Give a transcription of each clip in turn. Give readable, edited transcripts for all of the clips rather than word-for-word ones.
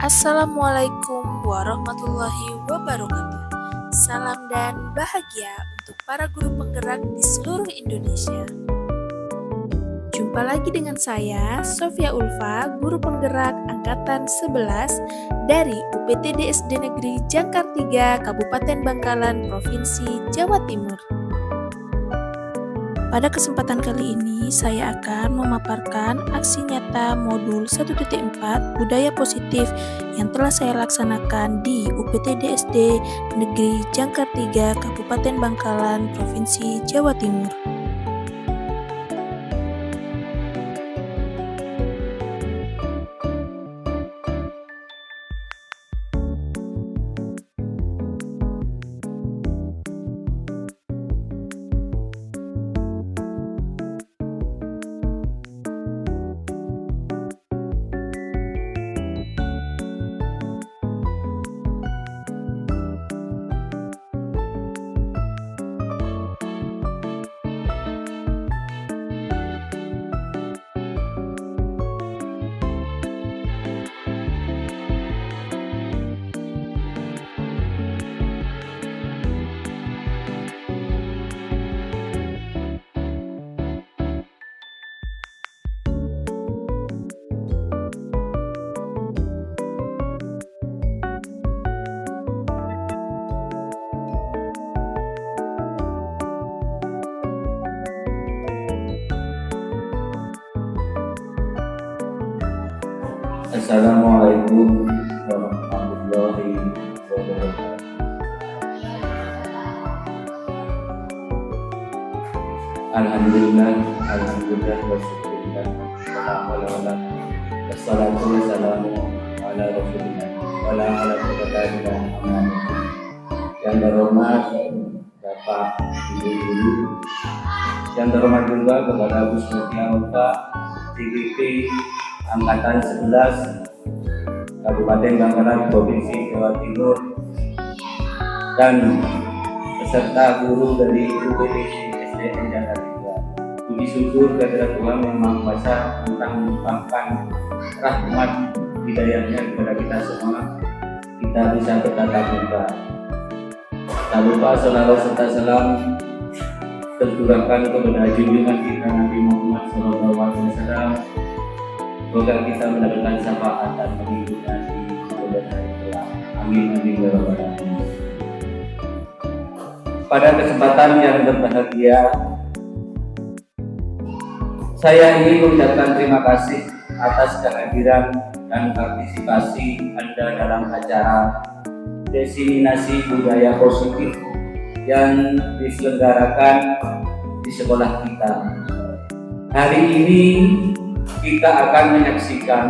Assalamualaikum warahmatullahi wabarakatuh. Salam dan bahagia untuk para guru penggerak di seluruh Indonesia. Jumpa lagi dengan saya, Sofia Ulfa, guru penggerak angkatan 11 dari UPTD SD Negeri Jangkar 3, Kabupaten Bangkalan, Provinsi Jawa Timur. Pada kesempatan kali ini, saya akan memaparkan aksi nyata modul 1.4 Budaya Positif yang telah saya laksanakan di UPTD SD Negeri Jangkar 3, Kabupaten Bangkalan, Provinsi Jawa Timur. Assalamualaikum warahmatullahi wabarakatuh. Alhamdulillah wa syukurillah wassalatu wassalamu ala rasulillah wa ala alihi yang terhormat Bapak Ibu Guru, yang terhormat juga kepada Bu Sofia Ulfa, CGP Angkatan 11 Kabupaten Bangkalan, Provinsi Jawa Timur, dan peserta guru dari UPTD SD Jangkar 3. Puji syukur kehadirat Tuhan yang Maha Kuasa tentang melimpahkan rahmat hidayahnya kepada kita semua, kita bisa bertatap muka. Tak lupa salawat serta salam tercurahkan kepada junjungan kita Nabi Muhammad SAW. Semoga kita mendapatkan syafaat dan perlindungan di kemudian hari kelak. Amin amin ya rabbal alamin. Pada kesempatan yang berbahagia, saya ingin mengucapkan terima kasih atas kehadiran dan partisipasi Anda dalam acara diseminasi budaya positif yang diselenggarakan di sekolah kita. Hari ini kita akan menyaksikan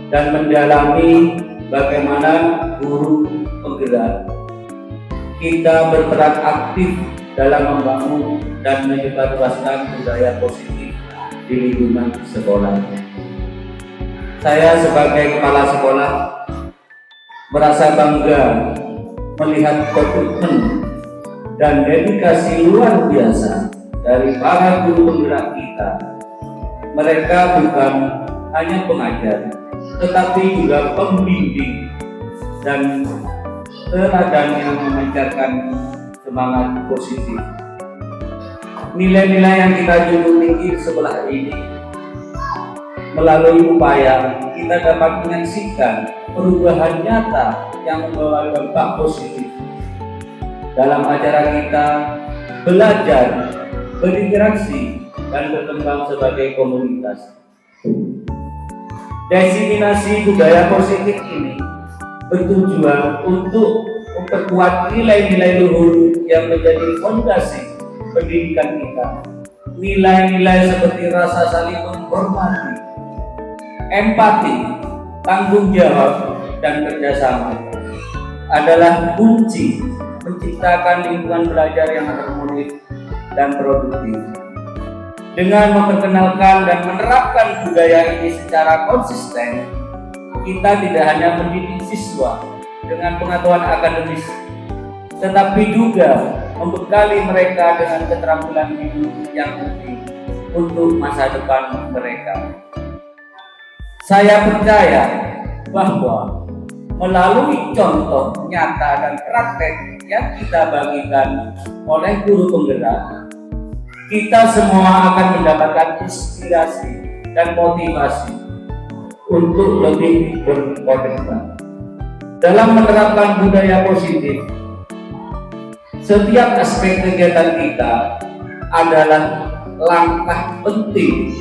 dan mendalami bagaimana guru penggerak kita berperan aktif dalam membangun dan menyebarluaskan budaya positif di lingkungan sekolah. Saya sebagai kepala sekolah merasa bangga melihat komitmen dan dedikasi luar biasa dari para guru penggerak kita. Mereka bukan hanya pengajar, tetapi juga pembimbing dan teladan yang memancarkan semangat positif. Nilai-nilai yang kita junjung tinggi sebelah ini, melalui upaya kita dapat menyaksikan perubahan nyata yang membawa dampak positif. Dalam acara kita belajar, berinteraksi, dan berkembang sebagai komunitas. Diseminasi budaya positif ini bertujuan untuk memperkuat nilai-nilai luhur yang menjadi fondasi pendidikan kita. Nilai-nilai seperti rasa saling menghormati, empati, tanggung jawab, dan kerjasama adalah kunci menciptakan lingkungan belajar yang harmonis dan produktif. Dengan memperkenalkan dan menerapkan budaya ini secara konsisten, kita tidak hanya mendidik siswa dengan pengetahuan akademis, tetapi juga membekali mereka dengan keterampilan hidup yang penting untuk masa depan mereka. Saya percaya bahwa melalui contoh nyata dan praktek yang kita bagikan oleh guru penggerak, kita semua akan mendapatkan inspirasi dan motivasi untuk lebih berkomitmen dalam menerapkan budaya positif. Setiap aspek kegiatan kita adalah langkah penting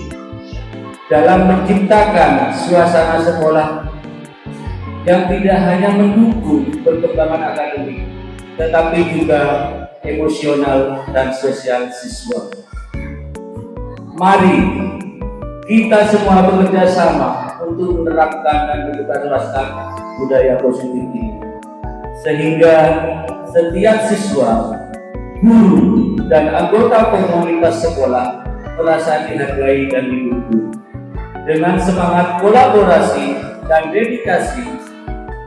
dalam menciptakan suasana sekolah yang tidak hanya mendukung perkembangan akademik, tetapi juga emosional dan sosial siswa. Mari kita semua bekerja sama untuk menerapkan dan menyebarluaskan budaya positif ini, sehingga setiap siswa, guru, dan anggota komunitas sekolah merasa dihargai dan didukung. Dengan semangat kolaborasi dan dedikasi,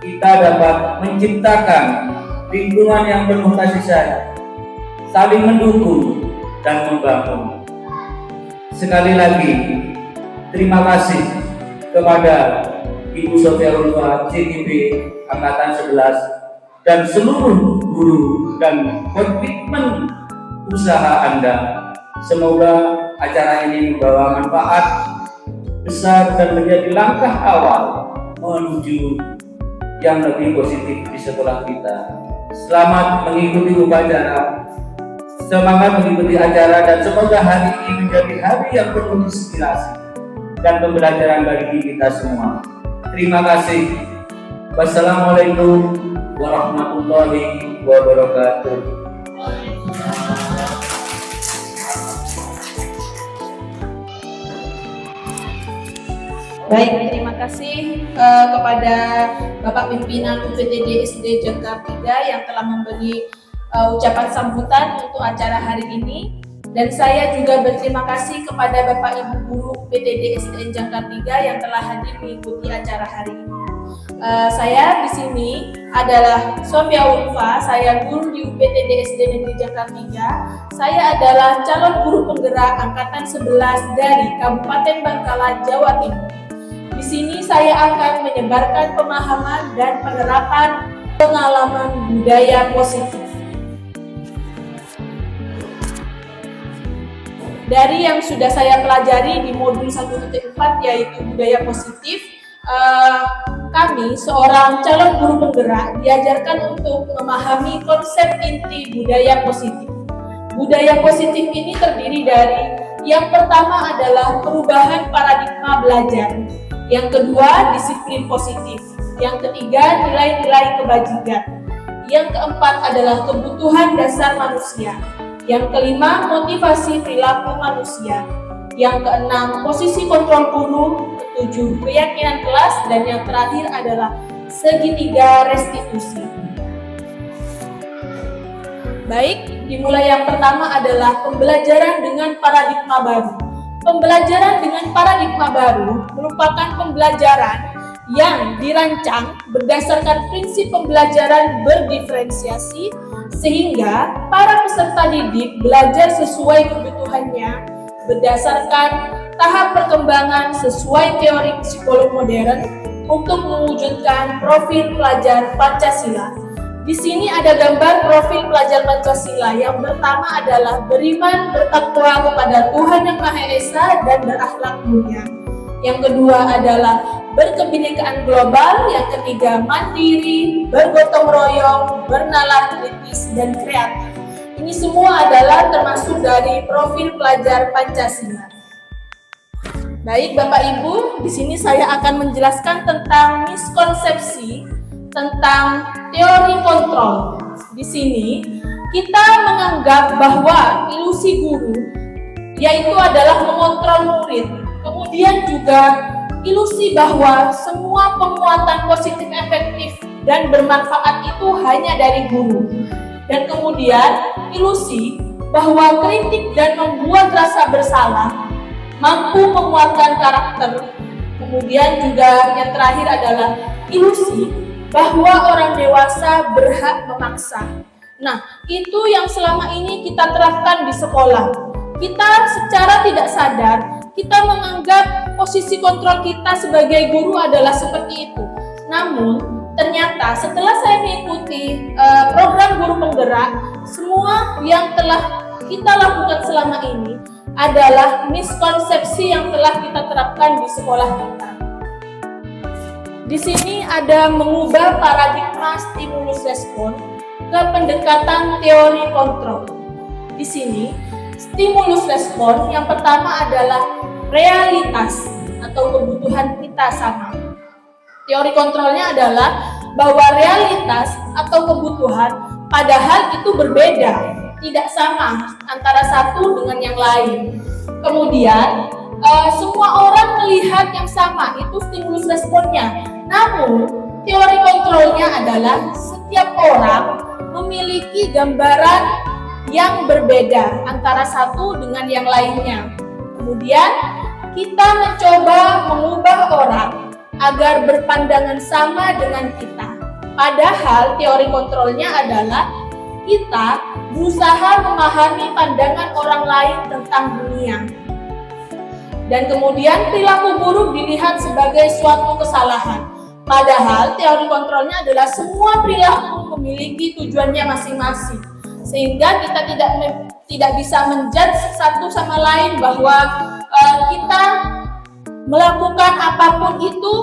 kita dapat menciptakan lingkungan yang penuh kasih sayang, saling mendukung dan membangun. Sekali lagi, terima kasih kepada Ibu Sofia Ulfa CGP Angkatan 11 dan seluruh guru dan komitmen usaha Anda. Semoga acara ini membawa manfaat besar dan menjadi langkah awal menuju yang lebih positif di sekolah kita. Selamat mengikuti upacara, semangat mengikuti acara, dan semoga hari ini menjadi hari yang penuh inspirasi dan pembelajaran bagi kita semua. Terima kasih. Wassalamualaikum warahmatullahi wabarakatuh. Baik, terima kasih kepada Bapak Pimpinan UPTD SD Jangkar 3 yang telah memberi ucapan sambutan untuk acara hari ini. Dan saya juga berterima kasih kepada Bapak Ibu Guru UPTD SD Jangkar 3 yang telah hadir mengikuti acara hari ini. Saya di sini adalah Sofia Ulfa, saya guru di UPTD SD Negeri Jangkar 3. Saya adalah calon guru penggerak angkatan 11 dari Kabupaten Bangkalan, Jawa Timur. Di sini saya akan menyebarkan pemahaman dan penerapan pengalaman budaya positif. Dari yang sudah saya pelajari di modul 1.4 yaitu budaya positif, kami seorang calon guru penggerak diajarkan untuk memahami konsep inti budaya positif. Budaya positif ini terdiri dari yang pertama adalah perubahan paradigma belajar, yang kedua disiplin positif, yang ketiga nilai-nilai kebajikan, yang keempat adalah kebutuhan dasar manusia, yang kelima motivasi perilaku manusia, yang keenam posisi kontrol guru, ketujuh keyakinan kelas, dan yang terakhir adalah segitiga restitusi. Baik, dimulai yang pertama adalah pembelajaran dengan paradigma baru. Pembelajaran dengan paradigma baru merupakan pembelajaran yang dirancang berdasarkan prinsip pembelajaran berdiferensiasi sehingga para peserta didik belajar sesuai kebutuhannya berdasarkan tahap perkembangan sesuai teori psikolog modern untuk mewujudkan profil pelajar Pancasila. Di sini ada gambar profil pelajar Pancasila. Yang pertama adalah beriman, bertakwa kepada Tuhan Yang Maha Esa dan berakhlak mulia. Yang kedua adalah berkebinekaan global. Yang ketiga mandiri, bergotong royong, bernalar kritis, dan kreatif. Ini semua adalah termasuk dari profil pelajar Pancasila. Baik Bapak Ibu, di sini saya akan menjelaskan tentang miskonsepsi tentang teori kontrol. Di sini kita menganggap bahwa ilusi guru yaitu adalah mengontrol murid. Kemudian juga ilusi bahwa semua penguatan positif efektif dan bermanfaat itu hanya dari guru. Dan kemudian ilusi bahwa kritik dan membuat rasa bersalah mampu menguatkan karakter. Kemudian juga yang terakhir adalah ilusi bahwa orang dewasa berhak memaksa. Nah, itu yang selama ini kita terapkan di sekolah. Kita secara tidak sadar, kita menganggap posisi kontrol kita sebagai guru adalah seperti itu. Namun, ternyata ternyata setelah saya mengikuti program guru penggerak, semua yang telah kita lakukan selama ini adalah miskonsepsi yang telah kita terapkan di sekolah kita. Di sini ada mengubah paradigma stimulus respon ke pendekatan teori kontrol. Di sini, stimulus respon yang pertama adalah realitas atau kebutuhan kita sama. Teori kontrolnya adalah bahwa realitas atau kebutuhan padahal itu berbeda, tidak sama antara satu dengan yang lain. Kemudian, semua orang melihat yang sama, itu stimulus responnya. Namun, teori kontrolnya adalah setiap orang memiliki gambaran yang berbeda antara satu dengan yang lainnya. Kemudian, kita mencoba mengubah orang agar berpandangan sama dengan kita. Padahal teori kontrolnya adalah kita berusaha memahami pandangan orang lain tentang dunia. Dan kemudian perilaku buruk dilihat sebagai suatu kesalahan. Padahal teori kontrolnya adalah semua perilaku memiliki tujuannya masing-masing. Sehingga kita tidak bisa menjudge satu sama lain bahwa kita melakukan apapun itu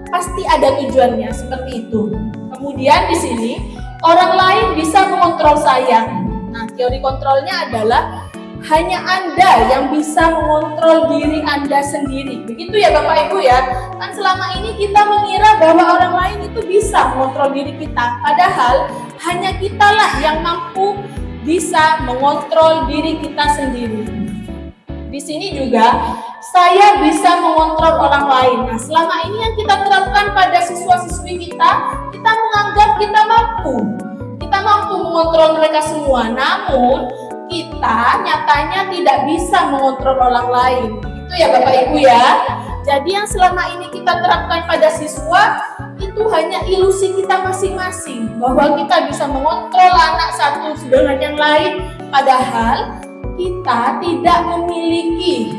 pasti ada tujuannya, seperti itu. Kemudian di sini orang lain bisa mengontrol saya. Nah, teori kontrolnya adalah hanya Anda yang bisa mengontrol diri Anda sendiri. Begitu ya Bapak Ibu ya. Kan selama ini kita mengira bahwa orang lain itu bisa mengontrol diri kita. Padahal hanya kitalah yang mampu bisa mengontrol diri kita sendiri. Di sini juga saya bisa mengontrol orang lain. Nah, selama ini yang kita terapkan pada siswa-siswi kita menganggap kita mampu. Kita mampu mengontrol mereka semua. Namun kita nyatanya tidak bisa mengontrol orang lain. Itu ya Bapak Ibu ya. Jadi yang selama ini kita terapkan pada siswa itu hanya ilusi kita masing-masing bahwa kita bisa mengontrol anak satu dengan yang lain, padahal kita tidak memiliki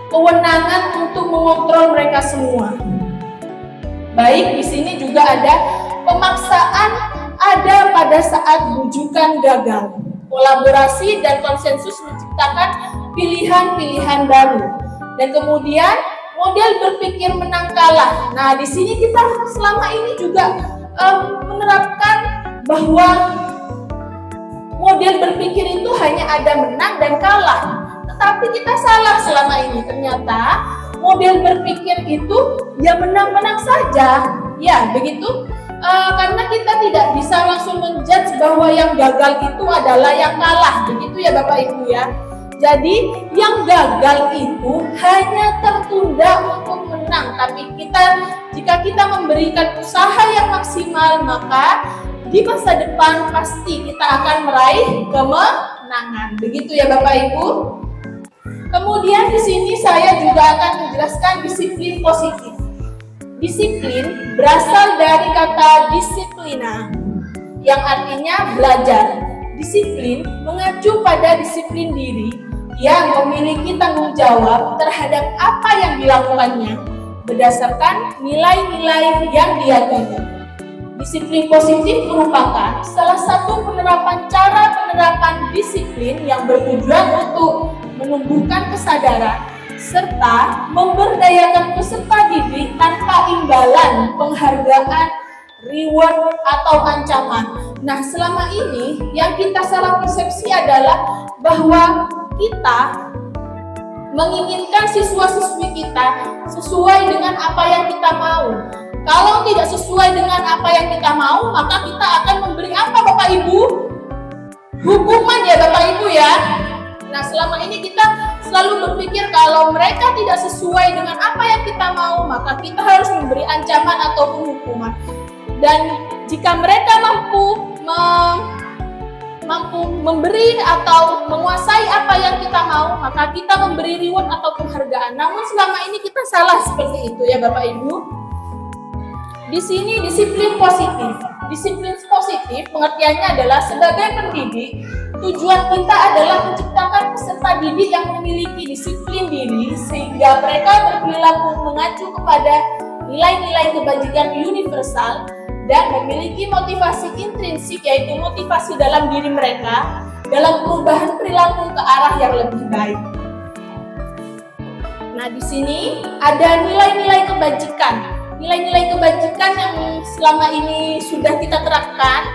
kewenangan untuk mengontrol mereka semua. Baik, di sini juga ada pemaksaan ada pada saat bujukan gagal. Kolaborasi dan konsensus menciptakan pilihan-pilihan baru. Dan kemudian model berpikir menang kalah. Nah, di sini kita selama ini juga menerapkan bahwa model berpikir itu hanya ada menang dan kalah. Tetapi kita salah selama ini. Ternyata model berpikir itu ya menang-menang saja. Ya, begitu. Karena kita tidak bisa langsung menjudge bahwa yang gagal itu adalah yang kalah, begitu ya Bapak Ibu ya. Jadi yang gagal itu hanya tertunda untuk menang, tapi jika kita memberikan usaha yang maksimal, maka di masa depan pasti kita akan meraih kemenangan, begitu ya Bapak Ibu. Kemudian di sini saya juga akan menjelaskan disiplin positif. Disiplin berasal dari kata disiplina, yang artinya belajar. Disiplin mengacu pada disiplin diri yang memiliki tanggung jawab terhadap apa yang dilakukannya berdasarkan nilai-nilai yang diyakini. Disiplin positif merupakan salah satu cara penerapan disiplin yang bertujuan untuk menumbuhkan kesadaran serta memberdayakan peserta didik tanpa imbalan, penghargaan, reward, atau ancaman. Nah, selama ini yang kita salah persepsi adalah bahwa kita menginginkan siswa-siswi kita sesuai dengan apa yang kita mau. Kalau tidak sesuai dengan apa yang kita mau, maka kita akan memberi apa Bapak Ibu? Hukuman ya Bapak Ibu ya. Nah, selama ini kita selalu berpikir kalau mereka tidak sesuai dengan apa yang kita mau, maka kita harus memberi ancaman ataupun hukuman. Dan jika mereka mampu memberi atau menguasai apa yang kita mau, maka kita memberi reward atau penghargaan. Namun selama ini kita salah seperti itu ya Bapak Ibu. Di sini disiplin positif. Disiplin positif pengertiannya adalah sebagai pendidik, tujuan kita adalah menciptakan peserta didik yang memiliki disiplin diri sehingga mereka berperilaku mengacu kepada nilai-nilai kebajikan universal universal dan memiliki motivasi intrinsik, yaitu motivasi dalam diri mereka dalam perubahan perilaku ke arah yang lebih baik. Nah, di sini ada nilai-nilai kebajikan. Nilai-nilai kebajikan yang selama ini sudah kita terapkan,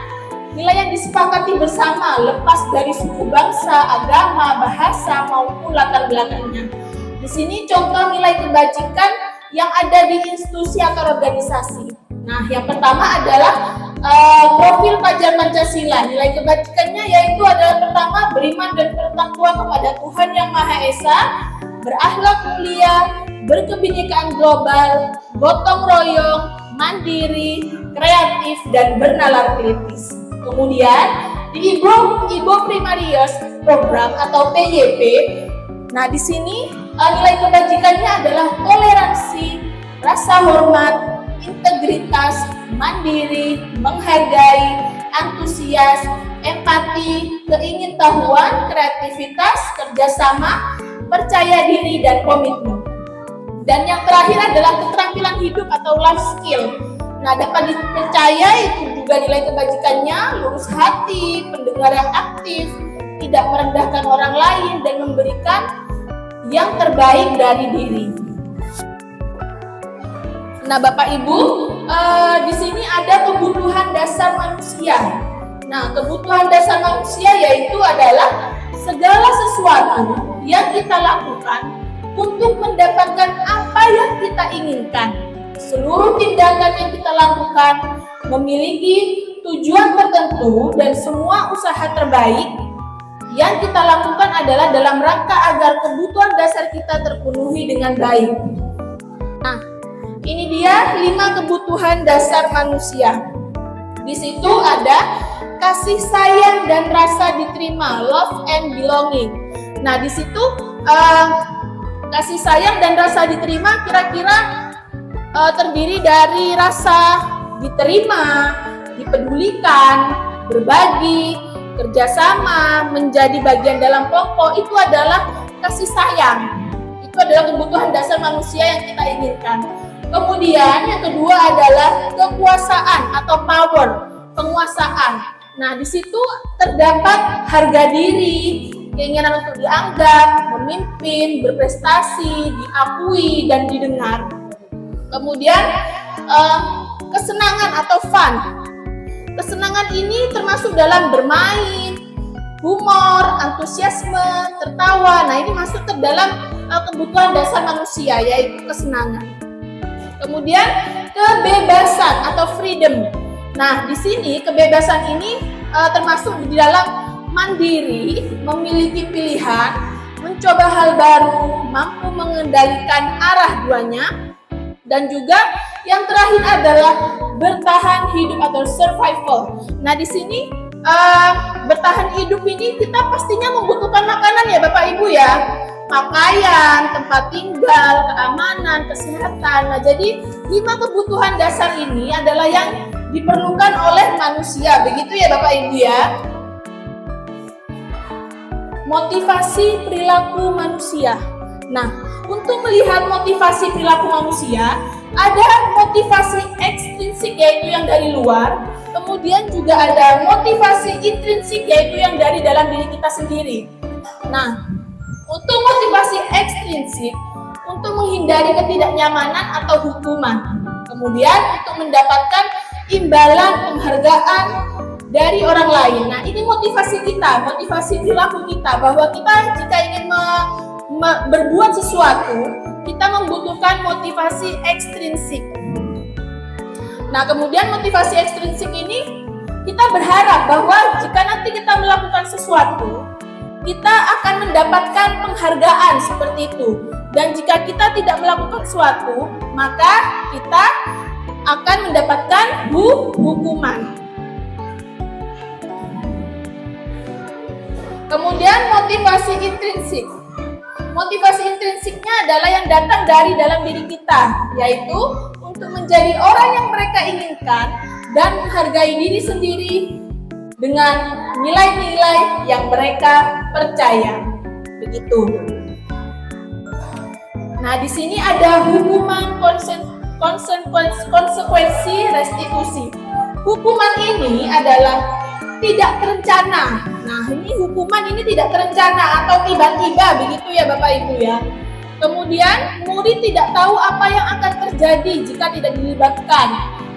nilai yang disepakati bersama lepas dari suku bangsa, agama, bahasa maupun latar belakangnya. Di sini contoh nilai kebajikan yang ada di institusi atau organisasi. Nah, yang pertama adalah profil pelajar Pancasila. Nilai kebajikannya yaitu adalah pertama, beriman dan bertakwa kepada Tuhan Yang Maha Esa, berakhlak mulia, berkebinekaan global, gotong royong, mandiri, kreatif, dan bernalar kritis. Kemudian di Ibo Primarius Program atau PYP, nah di sini nilai kebajikannya adalah toleransi, rasa hormat, integritas, mandiri, menghargai, antusias, empati, keingintahuan, kreativitas, kerjasama, percaya diri, dan komitmen. Dan yang terakhir adalah keterampilan hidup atau life skill. Nah, dapat dipercaya itu juga nilai kebajikannya lurus hati, pendengar yang aktif, tidak merendahkan orang lain, dan memberikan yang terbaik dari diri. Nah, Bapak Ibu, di sini ada kebutuhan dasar manusia. Nah, kebutuhan dasar manusia yaitu adalah segala sesuatu yang kita lakukan untuk mendapatkan apa yang kita inginkan. Seluruh tindakan yang kita lakukan memiliki tujuan tertentu dan semua usaha terbaik yang kita lakukan adalah dalam rangka agar kebutuhan dasar kita terpenuhi dengan baik. Nah, ini dia 5 kebutuhan dasar manusia. Di situ ada kasih sayang dan rasa diterima, love and belonging. Nah, di situ kasih sayang dan rasa diterima kira-kira terdiri dari rasa diterima, dipedulikan, berbagi, kerjasama, menjadi bagian dalam kelompok. Itu adalah kasih sayang. Itu adalah kebutuhan dasar manusia yang kita inginkan. Kemudian yang kedua adalah kekuasaan atau power, penguasaan. Nah, di situ terdapat harga diri, keinginan untuk dianggap, memimpin, berprestasi, diakui, dan didengar. Kemudian kesenangan atau fun. Kesenangan ini termasuk dalam bermain, humor, antusiasme, tertawa. Nah, ini masuk ke dalam kebutuhan dasar manusia, yaitu kesenangan. Kemudian kebebasan atau freedom. Nah, di sini kebebasan ini termasuk di dalam mandiri, memiliki pilihan, mencoba hal baru, mampu mengendalikan arah duanya, dan juga yang terakhir adalah bertahan hidup atau survival. Nah, di sini bertahan hidup ini kita pastinya membutuhkan makanan ya Bapak Ibu ya. Pakaian, tempat tinggal, keamanan, kesehatan. Nah, jadi 5 kebutuhan dasar ini adalah yang diperlukan oleh manusia. Begitu ya Bapak Ibu ya. Motivasi perilaku manusia. Nah, untuk melihat motivasi perilaku manusia, ada motivasi ekstrinsik yaitu yang dari luar, kemudian juga ada motivasi intrinsik yaitu yang dari dalam diri kita sendiri. Nah, untuk motivasi ekstrinsik, untuk menghindari ketidaknyamanan atau hukuman. Kemudian untuk mendapatkan imbalan penghargaan dari orang lain. Nah, ini motivasi kita, motivasi perilaku kita, bahwa kita jika ingin berbuat sesuatu, kita membutuhkan motivasi ekstrinsik. Nah, kemudian motivasi ekstrinsik ini kita berharap bahwa jika nanti kita melakukan sesuatu, kita akan mendapatkan penghargaan seperti itu. Dan jika kita tidak melakukan sesuatu, maka kita akan mendapatkan hukuman. Kemudian motivasi intrinsik. Motivasi intrinsiknya adalah yang datang dari dalam diri kita, yaitu untuk menjadi orang yang mereka inginkan dan menghargai diri sendiri dengan nilai-nilai yang mereka percaya. Begitu. Nah, di sini ada hukuman konsekuensi restitusi. Hukuman ini adalah tidak terencana. Nah, ini hukuman ini tidak terencana atau tiba-tiba begitu ya Bapak Ibu ya. Kemudian murid tidak tahu apa yang akan terjadi jika tidak dilibatkan.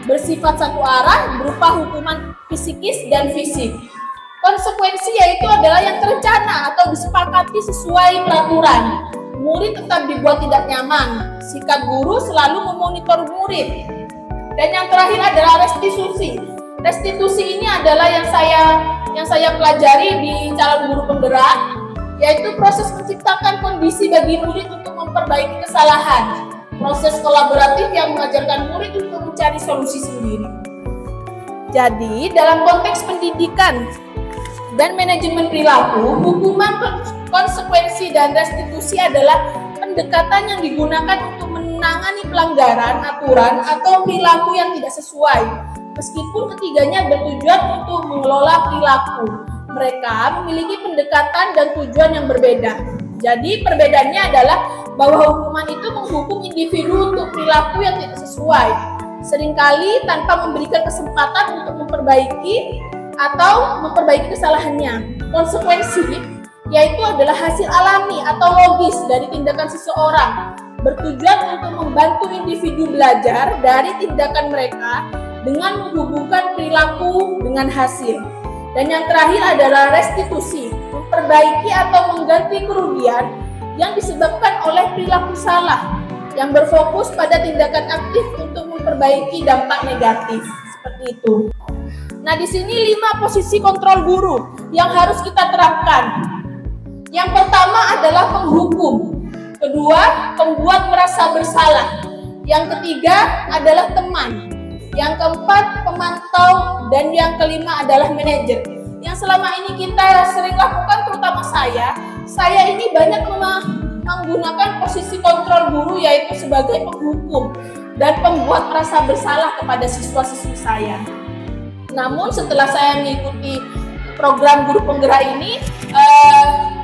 Bersifat satu arah berupa hukuman psikis dan fisik. Konsekuensi yaitu adalah yang terencana atau disepakati sesuai peraturan. Murid tetap dibuat tidak nyaman. Sikap guru selalu memonitor murid. Dan yang terakhir adalah restitusi. Restitusi ini adalah yang saya pelajari di calon guru penggerak, yaitu proses menciptakan kondisi bagi murid untuk memperbaiki kesalahan. Proses kolaboratif yang mengajarkan murid untuk mencari solusi sendiri. Jadi, dalam konteks pendidikan dan manajemen perilaku, hukuman, konsekuensi, dan restitusi adalah pendekatan yang digunakan untuk menangani pelanggaran, aturan, atau perilaku yang tidak sesuai. Meskipun ketiganya bertujuan untuk mengelola perilaku, mereka memiliki pendekatan dan tujuan yang berbeda. Jadi perbedaannya adalah bahwa hukuman itu menghukum individu untuk perilaku yang tidak sesuai, seringkali tanpa memberikan kesempatan untuk memperbaiki atau memperbaiki kesalahannya. Konsekuensi yaitu adalah hasil alami atau logis dari tindakan seseorang, bertujuan untuk membantu individu belajar dari tindakan mereka dengan menghubungkan perilaku dengan hasil. Dan yang terakhir adalah restitusi, memperbaiki atau mengganti kerugian yang disebabkan oleh perilaku salah, yang berfokus pada tindakan aktif untuk memperbaiki dampak negatif. Seperti itu. Nah, di sini 5 posisi kontrol guru yang harus kita terapkan. Yang pertama adalah penghukum. Kedua, pembuat merasa bersalah. Yang ketiga adalah teman. Yang keempat, pemantau. Dan yang kelima adalah manajer. Yang selama ini kita sering lakukan, terutama saya ini banyak menggunakan posisi kontrol guru, yaitu sebagai penghukum dan pembuat merasa bersalah kepada siswa-siswi saya. Namun setelah saya mengikuti program guru penggerak ini,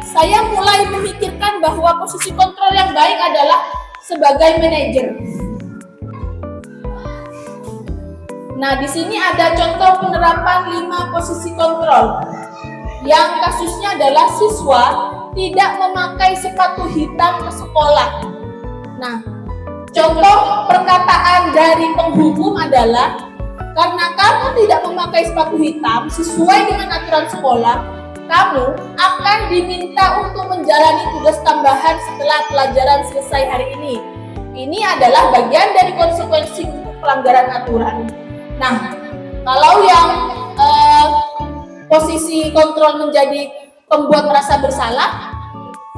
saya mulai memikirkan bahwa posisi kontrol yang baik adalah sebagai manajer. Nah, di sini ada contoh penerapan 5 posisi kontrol. Yang kasusnya adalah siswa tidak memakai sepatu hitam ke sekolah. Nah, contoh perkataan dari penghukum adalah, karena kamu tidak memakai sepatu hitam sesuai dengan aturan sekolah, kamu akan diminta untuk menjalani tugas tambahan setelah pelajaran selesai hari ini. Ini adalah bagian dari konsekuensi untuk pelanggaran aturan. Nah, kalau yang posisi kontrol menjadi pembuat merasa bersalah,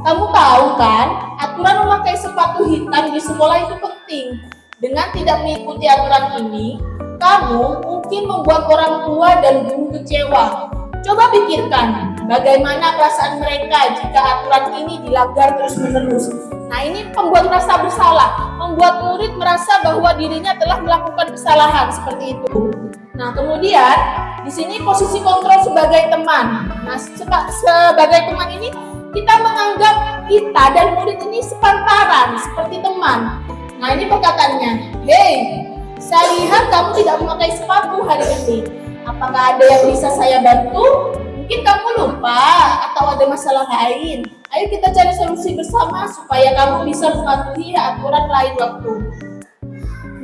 kamu tahu kan, aturan memakai sepatu hitam di sekolah itu penting. Dengan tidak mengikuti aturan ini, kamu mungkin membuat orang tua dan guru kecewa. Coba pikirkan bagaimana perasaan mereka jika aturan ini dilanggar terus-menerus. Nah, ini pembuat merasa bersalah, membuat murid merasa bahwa dirinya telah melakukan kesalahan seperti itu. Nah, kemudian di sini posisi kontrol sebagai teman. Nah, sebagai teman ini kita menganggap kita dan murid ini sepantaran, seperti teman. Nah, ini perkataannya, "Hei, saya lihat kamu tidak memakai sepatu hari ini. Apakah ada yang bisa saya bantu? Mungkin kamu lupa atau ada masalah lain. Ayo kita cari solusi bersama supaya kamu bisa mematuhi aturan lain waktu."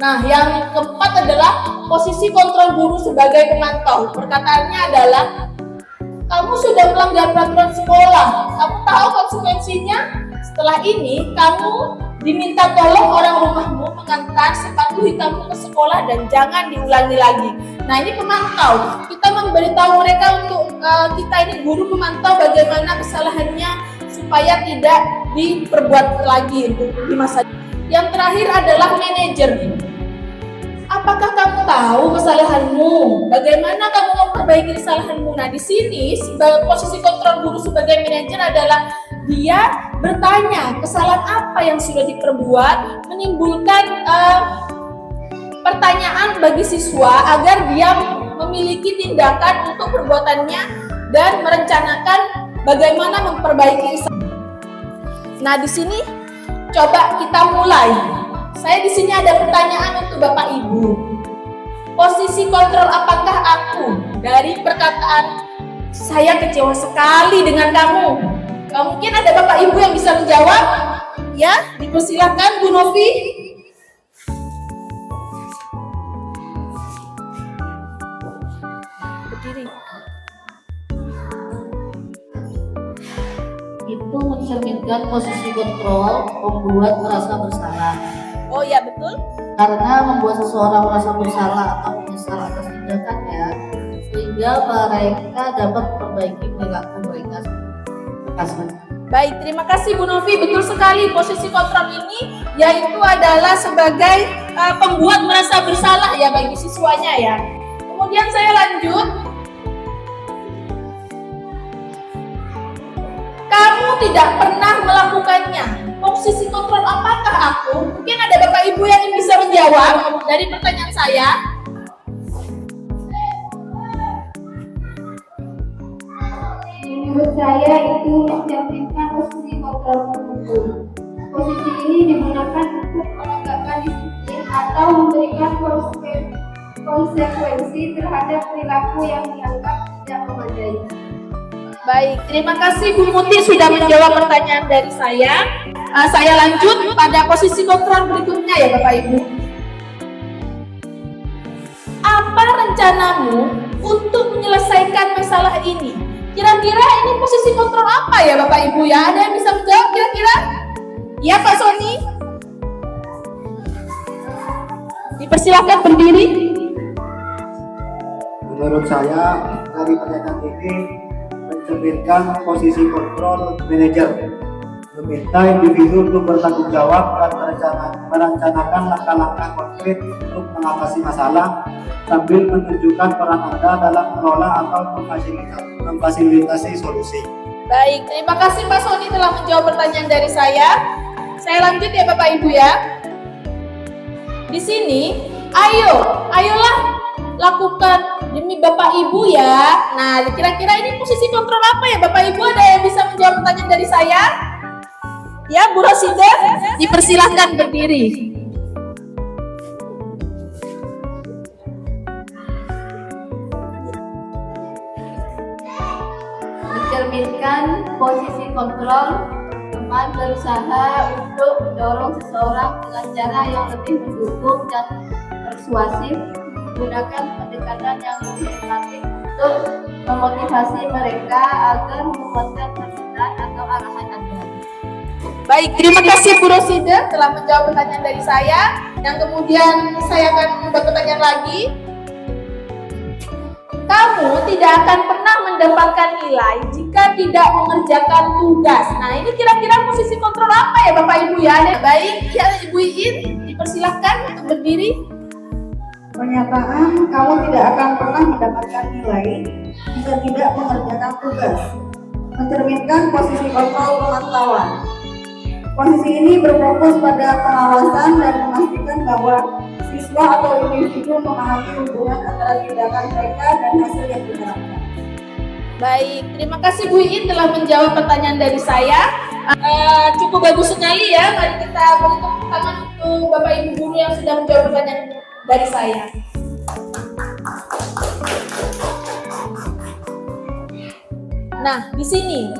Nah, yang keempat adalah posisi kontrol guru sebagai pemantau. Perkataannya adalah, kamu sudah melanggar peraturan sekolah. Kamu tahu konsekuensinya? Setelah ini, kamu diminta tolong orang rumahmu mengantar sepatu hitammu ke sekolah dan jangan diulangi lagi. Nah, ini pemantau. Kita memberitahu mereka untuk kita ini guru memantau bagaimana kesalahannya supaya tidak diperbuat lagi di masa. Yang terakhir adalah manajer. Apakah kamu tahu kesalahanmu? Bagaimana kamu memperbaiki kesalahanmu? Nah, di sini sebagai posisi kontrol guru sebagai manajer adalah dia bertanya kesalahan apa yang sudah diperbuat, menimbulkan pertanyaan bagi siswa agar dia memiliki tindakan untuk perbuatannya dan merencanakan bagaimana memperbaiki kesalahan. Nah, di sini coba kita mulai. saya di sini ada pertanyaan untuk Bapak Ibu. Posisi kontrol apakah aku dari perkataan saya kecewa sekali dengan kamu? Mungkin ada Bapak Ibu yang bisa menjawab? Ya, dipersilakan Bu Novi. Berdiri. Itu mencerminkan posisi kontrol membuat merasa bersalah. Oh ya, betul. Karena membuat seseorang merasa bersalah atau menyesal atas tindakannya, sehingga mereka dapat memperbaiki perilaku mereka. Baik, terima kasih Bu Novi. Betul sekali, posisi kontrol ini yaitu adalah sebagai pembuat merasa bersalah ya bagi siswanya ya. Kemudian saya lanjut. Kamu tidak pernah melakukannya. Posisi kontrol apakah aku? Mungkin ada Bapak Ibu yang bisa menjawab dari pertanyaan saya. Menurut saya itu mencerminkan posisi kontrol tertentu. Posisi ini digunakan untuk menegakkan disiplin atau memberikan konsekuensi terhadap perilaku yang dianggap tidak memadai. Baik, terima kasih Bu Muti sudah menjawab pertanyaan dari saya. Saya lanjut pada posisi kontrol berikutnya ya Bapak Ibu. Apa rencanamu untuk menyelesaikan masalah ini? Kira-kira ini posisi kontrol apa ya Bapak Ibu ya? Ada yang bisa menjawab kira-kira? Ya Pak Sony? Dipersilakan berdiri. Menurut saya dari pernyataan ini mencerminkan posisi kontrol manajer, meminta individu untuk bertanggung jawab dan merencanakan langkah-langkah konkret untuk mengatasi masalah sambil menunjukkan peran Anda dalam mengelola atau memfasilitasi solusi. Baik, terima kasih Pak Sony telah menjawab pertanyaan dari saya. Saya lanjut ya Bapak Ibu ya. Di sini, ayolah lakukan demi Bapak Ibu ya. Nah, kira-kira ini posisi kontrol apa ya Bapak Ibu? Ada yang bisa menjawab pertanyaan dari saya? Ya, Bu Rosida, dipersilahkan berdiri. Mencerminkan posisi kontrol, teman berusaha untuk mendorong seseorang dengan cara yang lebih mendukung dan persuasif, menggunakan pendekatan yang lebih empatik untuk memotivasi mereka agar menguatkan pesan atau arahan Anda. Baik, terima kasih Bu Rosida telah menjawab pertanyaan dari saya. Yang kemudian saya akan membuat pertanyaan lagi. Kamu tidak akan pernah mendapatkan nilai jika tidak mengerjakan tugas. Nah, ini kira-kira posisi kontrol apa ya Bapak Ibu ya? Baik, ya Ibu Iin, dipersilahkan untuk berdiri. Pernyataan kamu tidak akan pernah mendapatkan nilai jika tidak mengerjakan tugas. Mencerminkan posisi kontrol pemantauan. Posisi ini berfokus pada pengawasan dan memastikan bahwa siswa atau individu memahami hubungan antara tindakan mereka dan hasil yang diharapkan. Baik, terima kasih Bu Iin telah menjawab pertanyaan dari saya. Cukup bagus sekali ya. Mari kita beri tepuk tangan untuk Bapak Ibu guru yang sudah menjawab pertanyaan dari saya. Nah, di sini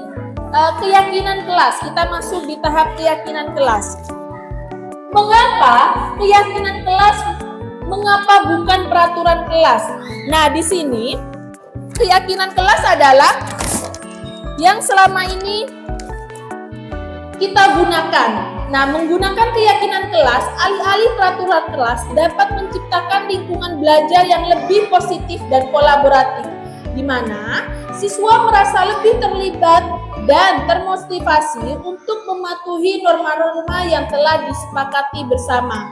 keyakinan kelas. Kita masuk di tahap keyakinan kelas. Mengapa keyakinan kelas? Mengapa bukan peraturan kelas? Nah, di sini keyakinan kelas adalah yang selama ini kita gunakan. Nah, menggunakan keyakinan kelas, alih-alih peraturan kelas dapat menciptakan lingkungan belajar yang lebih positif dan kolaboratif, di mana siswa merasa lebih terlibat dan termotivasi untuk mematuhi norma-norma yang telah disepakati bersama.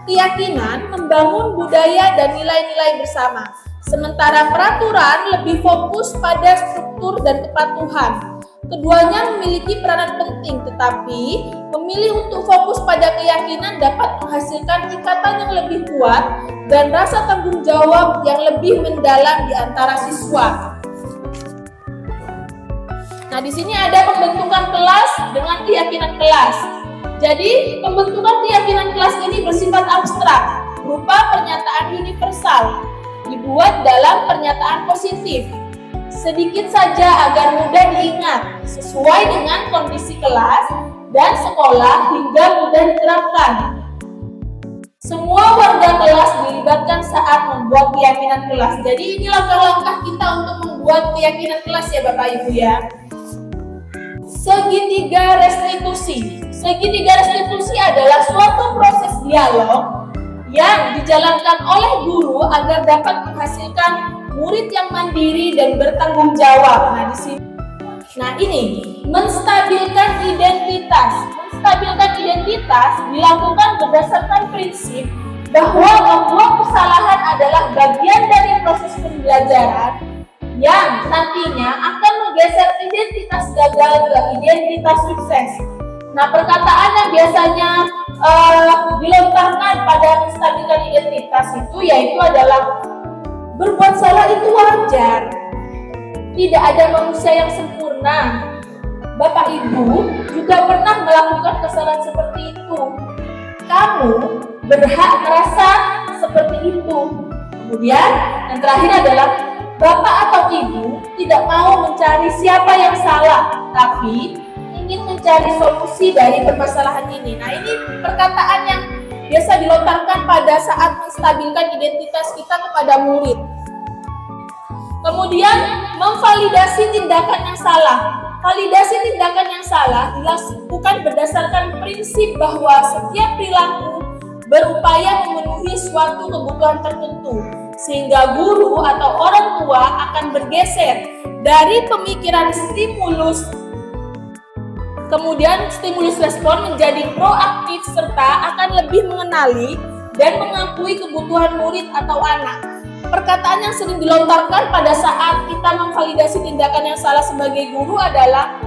Keyakinan membangun budaya dan nilai-nilai bersama, sementara peraturan lebih fokus pada struktur dan kepatuhan. Keduanya memiliki peranan penting, tetapi memilih untuk fokus pada keyakinan dapat menghasilkan ikatan yang lebih kuat dan rasa tanggung jawab yang lebih mendalam di antara siswa. Nah, di sini ada pembentukan kelas dengan keyakinan kelas. Jadi, pembentukan keyakinan kelas ini bersifat abstrak, berupa pernyataan universal, dibuat dalam pernyataan positif. Sedikit saja agar mudah diingat, sesuai dengan kondisi kelas dan sekolah hingga mudah diterapkan. Semua warga kelas dilibatkan saat membuat keyakinan kelas. Jadi ini langkah-langkah kita untuk membuat keyakinan kelas ya Bapak Ibu ya. Segitiga restitusi. Segitiga restitusi adalah suatu proses dialog yang dijalankan oleh guru agar dapat menghasilkan murid yang mandiri dan bertanggung jawab. Nah ini menstabilkan identitas. Menstabilkan identitas dilakukan berdasarkan prinsip bahwa membuat kesalahan adalah bagian dari proses pembelajaran yang nantinya akan menggeser identitas gagal ke identitas sukses. Nah, perkataan yang biasanya dilontarkan pada menstabilkan identitas itu yaitu adalah berbuat salah itu wajar. Tidak ada manusia yang sempurna. Bapak Ibu juga pernah melakukan kesalahan seperti itu. Kamu berhak merasa seperti itu. Kemudian yang terakhir adalah Bapak atau Ibu tidak mau mencari siapa yang salah, tapi ingin mencari solusi dari permasalahan ini. Nah, ini perkataan yang biasa dilontarkan pada saat menstabilkan identitas kita kepada murid. Kemudian, memvalidasi tindakan yang salah. Validasi tindakan yang salah dilakukan berdasarkan prinsip bahwa setiap perilaku berupaya memenuhi suatu kebutuhan tertentu, sehingga guru atau orang tua akan bergeser dari pemikiran stimulus, kemudian stimulus respon menjadi proaktif serta akan lebih mengenali dan mengakui kebutuhan murid atau anak. Perkataan yang sering dilontarkan pada saat kita memvalidasi tindakan yang salah sebagai guru adalah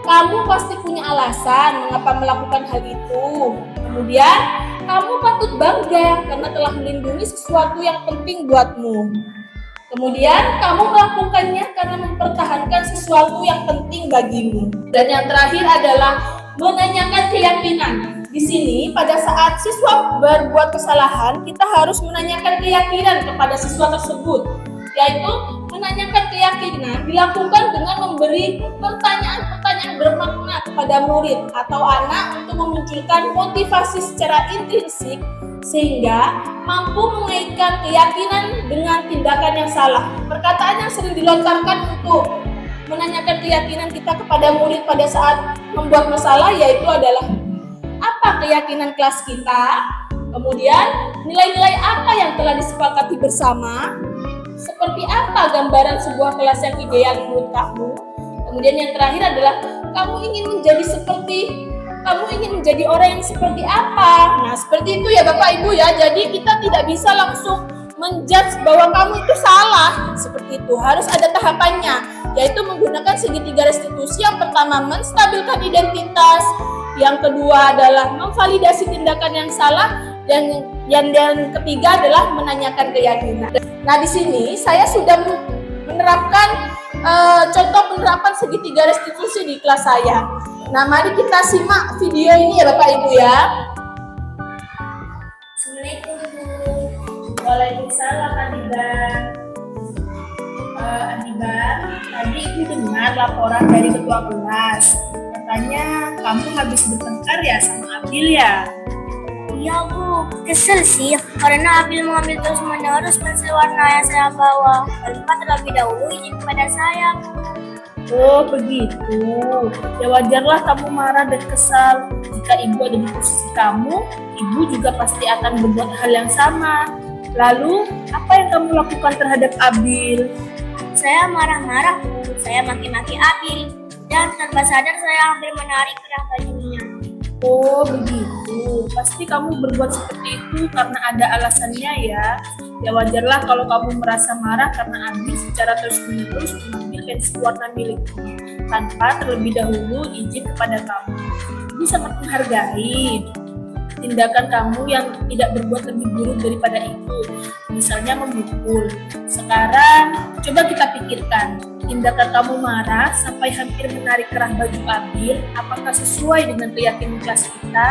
kamu pasti punya alasan mengapa melakukan hal itu. Kemudian kamu patut bangga karena telah melindungi sesuatu yang penting buatmu. Kemudian kamu melakukannya karena mempertahankan sesuatu yang penting bagimu. Dan yang terakhir adalah menanyakan keyakinan. Di sini pada saat siswa berbuat kesalahan, kita harus menanyakan keyakinan kepada siswa tersebut. Yaitu menanyakan keyakinan dilakukan dengan memberi pertanyaan-pertanyaan bermakna kepada murid atau anak untuk memunculkan motivasi secara intrinsik sehingga mampu mengaitkan keyakinan dengan tindakan yang salah. Perkataan yang sering dilontarkan untuk menanyakan keyakinan kita kepada murid pada saat membuat masalah yaitu adalah apa keyakinan kelas kita, kemudian nilai-nilai apa yang telah disepakati bersama, seperti apa gambaran sebuah kelas yang ideal menurut kamu. Kemudian yang terakhir adalah kamu ingin menjadi orang yang seperti apa. Nah, seperti itu ya Bapak Ibu ya. Jadi kita tidak bisa langsung menjudge bahwa kamu itu salah. Seperti itu, harus ada tahapannya, yaitu menggunakan segitiga restitusi. Yang pertama, menstabilkan identitas. Yang kedua adalah memvalidasi tindakan yang salah. Dan yang ketiga adalah menanyakan keyakinan. Nah, di sini saya sudah menerapkan contoh penerapan segitiga restitusi di kelas saya. Nah, mari kita simak video ini ya Bapak Ibu ya. Assalamualaikum Bu. Waalaikumsalam Adiban. Adiban, tadi Ibu dengar laporan dari ketua kelas. Katanya kamu habis bertengkar ya sama Abil ya? Iya Bu, kesel sih karena Abil mengambil terus-menerus pensil warna yang saya bawa. Tanpa terlebih dahulu izin kepada saya. Oh begitu, ya wajarlah kamu marah dan kesal. Jika ibu ada di posisi kamu, ibu juga pasti akan berbuat hal yang sama. Lalu, apa yang kamu lakukan terhadap Abil? Saya marah-marah Bu, saya maki-maki Abil. Dan tanpa sadar saya hampir menarik kerah bajunya. Oh begitu, pasti kamu berbuat seperti itu karena ada alasannya ya. Ya wajarlah kalau kamu merasa marah karena Abil secara terus-menerus mengambil pensil warna milikmu tanpa terlebih dahulu izin kepada kamu. Ibu sangat menghargai. tindakan kamu yang tidak berbuat lebih buruk daripada itu, misalnya memukul. Sekarang coba kita pikirkan, tindakan kamu marah sampai hampir menarik kerah baju Abil, apakah sesuai dengan keyakinan kelas kita?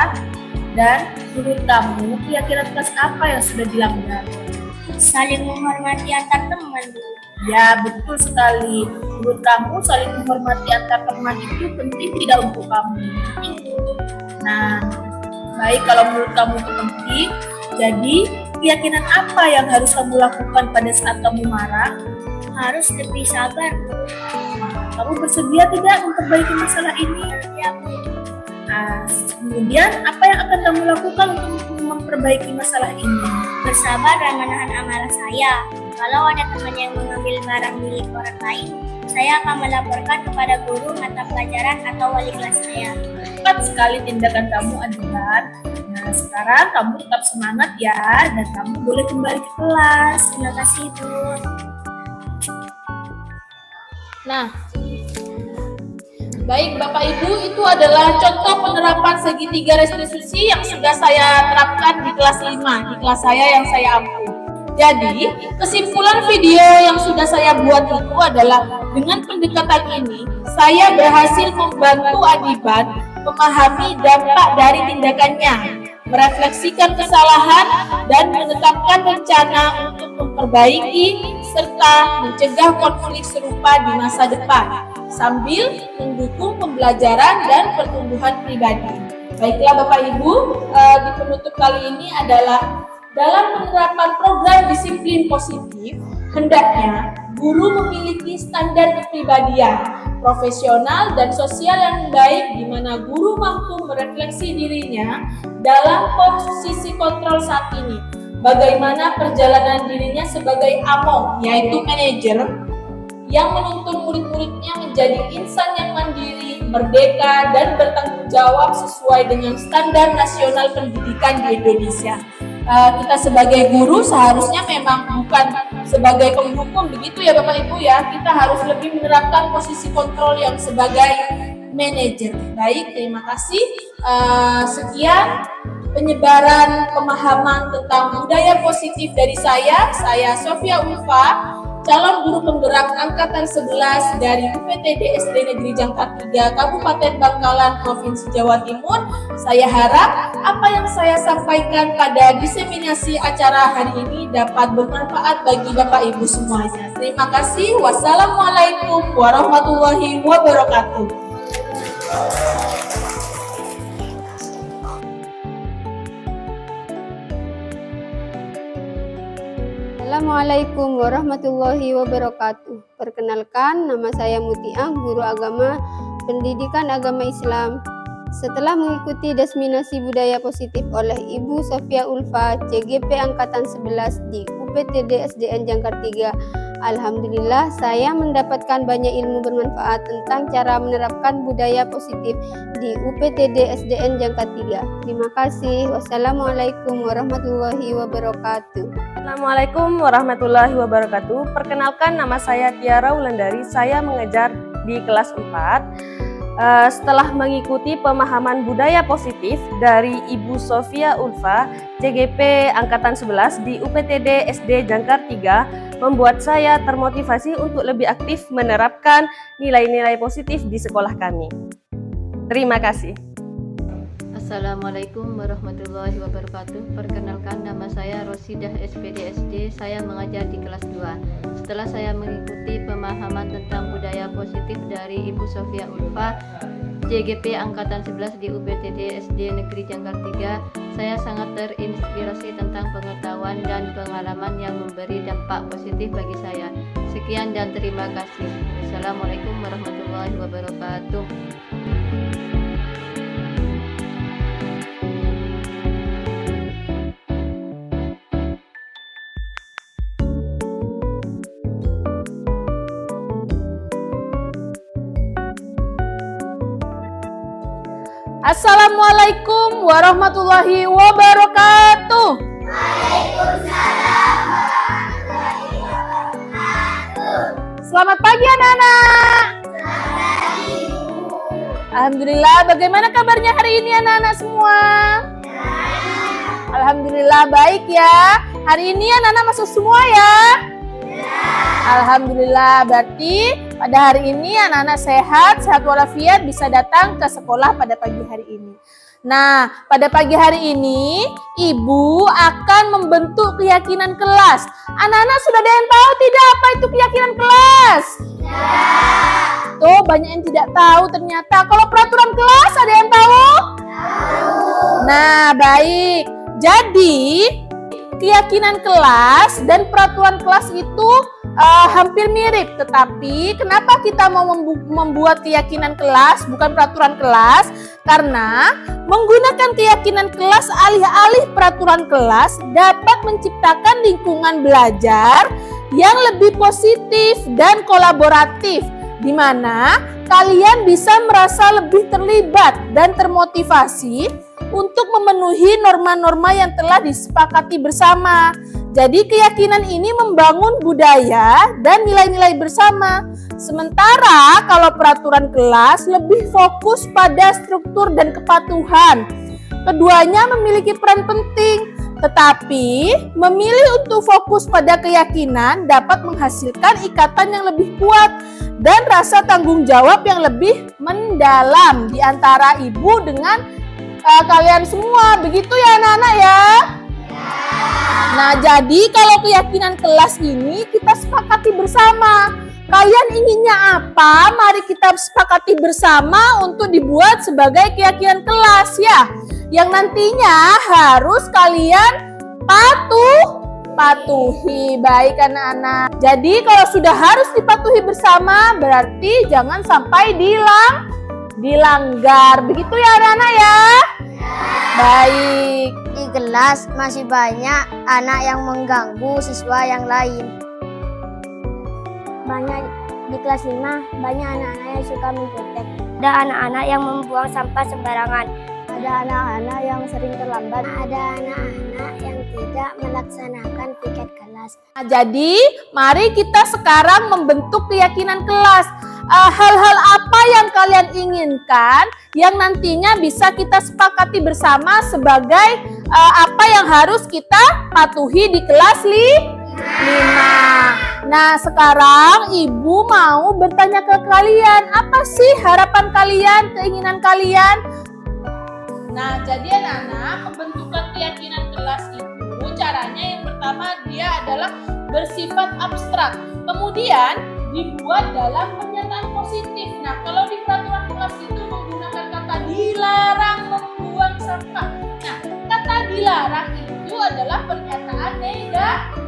Dan menurut kamu, keyakinan kelas apa yang sudah dilanggar? Saling menghormati antar teman, Bu. Ya, betul sekali. Menurut kamu, saling menghormati antar teman itu penting tidak untuk kamu? Nah, baik kalau menurut kamu itu penting, jadi keyakinan apa yang harus kamu lakukan pada saat kamu marah? Harus lebih sabar, Bu. Kamu bersedia tidak memperbaiki masalah ini? Ya, Bu. Nah, kemudian apa yang akan kamu lakukan untuk memperbaiki masalah ini? Bersabar dan menahan amarah saya. Kalau ada teman yang mengambil barang milik orang lain, saya akan melaporkan kepada guru mata pelajaran atau wali kelas saya. Tepat sekali tindakan kamu, Adilan. Nah, sekarang kamu tetap semangat ya, dan kamu boleh kembali ke kelas. Terima kasih, Bu. Nah, baik Bapak Ibu, itu adalah contoh penerapan segitiga restitusi yang sudah saya terapkan di kelas 5, di kelas saya yang saya ampu. Jadi, kesimpulan video yang sudah saya buat itu adalah dengan pendekatan ini, saya berhasil membantu Adiban memahami dampak dari tindakannya, merefleksikan kesalahan, dan menetapkan rencana untuk memperbaiki serta mencegah konflik serupa di masa depan, sambil mendukung pembelajaran dan pertumbuhan pribadi. Baiklah Bapak Ibu, di penutup kali ini adalah dalam penerapan program disiplin positif, hendaknya guru memiliki standar kepribadian, profesional dan sosial yang baik di mana guru mampu merefleksi dirinya dalam posisi kontrol saat ini. Bagaimana perjalanan dirinya sebagai among, yaitu manajer, yang menuntun murid-muridnya menjadi insan yang mandiri, merdeka, dan bertanggung jawab sesuai dengan standar nasional pendidikan di Indonesia. Kita sebagai guru seharusnya memang bukan sebagai penghukum, begitu ya Bapak Ibu ya. Kita harus lebih menerapkan posisi kontrol yang sebagai manajer. Baik, terima kasih. Sekian penyebaran pemahaman tentang budaya positif dari saya Sofia Ulfa, calon guru penggerak angkatan 11 dari UPTD SD Negeri Jangkar 3 Kabupaten Bangkalan, Provinsi Jawa Timur. Saya harap apa yang saya sampaikan pada diseminasi acara hari ini dapat bermanfaat bagi Bapak Ibu semuanya. Terima kasih. Wassalamualaikum warahmatullahi wabarakatuh. Assalamualaikum warahmatullahi wabarakatuh. Perkenalkan, nama saya Mutiah, guru agama pendidikan agama Islam. Setelah mengikuti desminasi budaya positif oleh Ibu Sofia Ulfa, CGP Angkatan 11 di UPTD SDN Jangkar 3, alhamdulillah saya mendapatkan banyak ilmu bermanfaat tentang cara menerapkan budaya positif di UPTD SDN Jangkar 3. Terima kasih. Wassalamualaikum warahmatullahi wabarakatuh. Assalamualaikum warahmatullahi wabarakatuh. Perkenalkan, nama saya Tiara Wulandari. Saya mengajar di kelas 4. Setelah mengikuti pemahaman budaya positif dari Ibu Sofia Ulfa, CGP Angkatan 11 di UPTD SD Jangkar 3, membuat saya termotivasi untuk lebih aktif menerapkan nilai-nilai positif di sekolah kami. Terima kasih. Assalamualaikum warahmatullahi wabarakatuh. Perkenalkan, nama saya Rosidah SPD SD. Saya mengajar di kelas 2. Setelah saya mengikuti pemahaman tentang budaya positif dari Ibu Sofia Ulfa, JGP Angkatan 11 di UPTD SD Negeri Jangkar 3, saya sangat terinspirasi tentang pengetahuan dan pengalaman yang memberi dampak positif bagi saya. Sekian dan terima kasih. Assalamualaikum warahmatullahi wabarakatuh. Assalamualaikum warahmatullahi wabarakatuh. Waalaikumsalam warahmatullahi wabarakatuh. Selamat pagi anak-anak. Selamat pagi, Bu. Alhamdulillah, bagaimana kabarnya hari ini anak-anak semua? Baik. Alhamdulillah baik ya. Hari ini anak-anak masuk semua ya? Alhamdulillah, berarti pada hari ini anak-anak sehat walafiat bisa datang ke sekolah pada pagi hari ini. Nah, pada pagi hari ini Ibu akan membentuk keyakinan kelas. Anak-anak sudah ada yang tahu tidak apa itu keyakinan kelas? Tuh, banyak yang tidak tahu ternyata. Kalau peraturan kelas ada yang tahu? Nah, baik. Jadi, keyakinan kelas dan peraturan kelas itu hampir mirip, tetapi kenapa kita mau membuat keyakinan kelas bukan peraturan kelas? Karena menggunakan keyakinan kelas alih-alih peraturan kelas dapat menciptakan lingkungan belajar yang lebih positif dan kolaboratif, di mana kalian bisa merasa lebih terlibat dan termotivasi untuk memenuhi norma-norma yang telah disepakati bersama. Jadi keyakinan ini membangun budaya dan nilai-nilai bersama. Sementara kalau peraturan kelas lebih fokus pada struktur dan kepatuhan. Keduanya memiliki peran penting, tetapi memilih untuk fokus pada keyakinan dapat menghasilkan ikatan yang lebih kuat dan rasa tanggung jawab yang lebih mendalam di antara ibu dengan kalian semua. Begitu ya anak-anak ya? Nah, jadi kalau keyakinan kelas ini kita sepakati bersama. Kalian inginnya apa? Mari kita sepakati bersama untuk dibuat sebagai keyakinan kelas ya. Yang nantinya harus kalian patuhi. Baik anak-anak. Jadi kalau sudah harus dipatuhi bersama, berarti jangan sampai dilanggar. Begitu ya anak-anak ya? Baik. Di kelas masih banyak anak yang mengganggu siswa yang lain. Banyak di kelas 5 banyak anak-anak yang suka menjutek. Ada anak-anak yang membuang sampah sembarangan. Ada anak-anak yang sering terlambat. Ada anak-anak yang tidak melaksanakan piket kelas. Nah, jadi mari kita sekarang membentuk keyakinan kelas. Hal-hal apa yang kalian inginkan yang nantinya bisa kita sepakati bersama sebagai apa yang harus kita patuhi di kelas 5. Nah, sekarang Ibu mau bertanya ke kalian, apa sih harapan kalian, keinginan kalian? Nah, jadi anak-anak, pembentukan keyakinan kelas itu caranya yang pertama dia adalah bersifat abstrak. Kemudian dibuat dalam pernyataan positif. Nah, kalau di peraturan kelas itu menggunakan kata dilarang membuang sampah. Nah, kata dilarang itu adalah pernyataan negatif.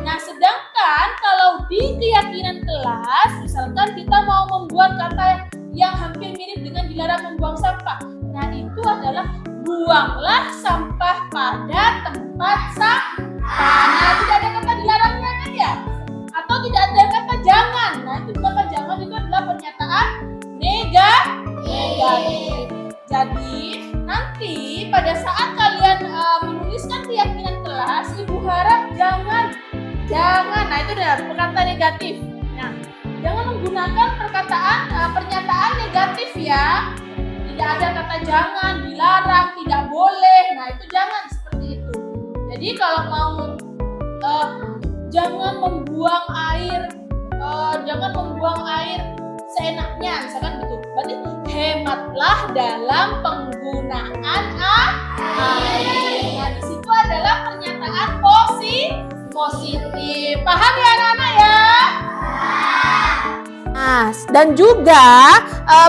Nah, sedangkan kalau di keyakinan kelas, misalkan kita mau membuat kata yang hampir mirip dengan dilarang membuang sampah. Nah, itu adalah buanglah sampah pada tempat sampah. Nah, tidak ada kata dilarangnya kan ya? Atau tidak ada kata jangan. Nah, itu kata jangan itu adalah pernyataan negatif. Jadi, nanti pada saat kalian menuliskan keyakinan kelas, Ibu harap jangan. Nah, itu adalah perkataan negatif. Nah, jangan menggunakan pernyataan negatif ya. Tidak ada kata jangan, dilarang, tidak boleh. Nah, itu jangan seperti itu. Jadi kalau mau jangan membuang air seenaknya, misalkan gitu. Berarti hematlah dalam penggunaan air. Nah, di situ adalah pernyataan positif. Paham ya anak-anak ya? Nah, dan juga